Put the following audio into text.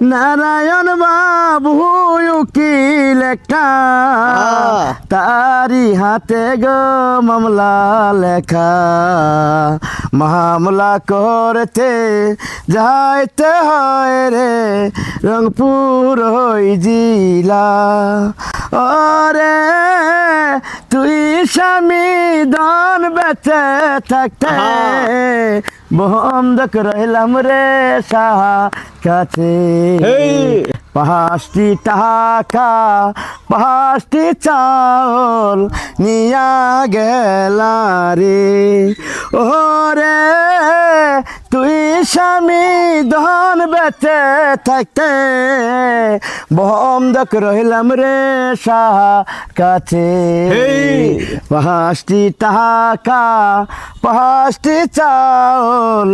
নারায়ণ বাবু উকিল একটা তারি হাতে গো মামলা লেখা মামলা করতে যাইতে হয় রে রংপুর হই জিলা ওরে তুই স্বামী ধন বেঁচে থাকতে বন্ধক রইলাম রে সাহা কাছে পাঁচটি টাকা পাঁচটি চাউল নিয়া গেলা রে ওরে তুই স্বামী ধন বেঁচে থাকতে বন্ধক রইলাম রে সাহা কাছে পাঁচটি টাকা পাঁচটি চাউল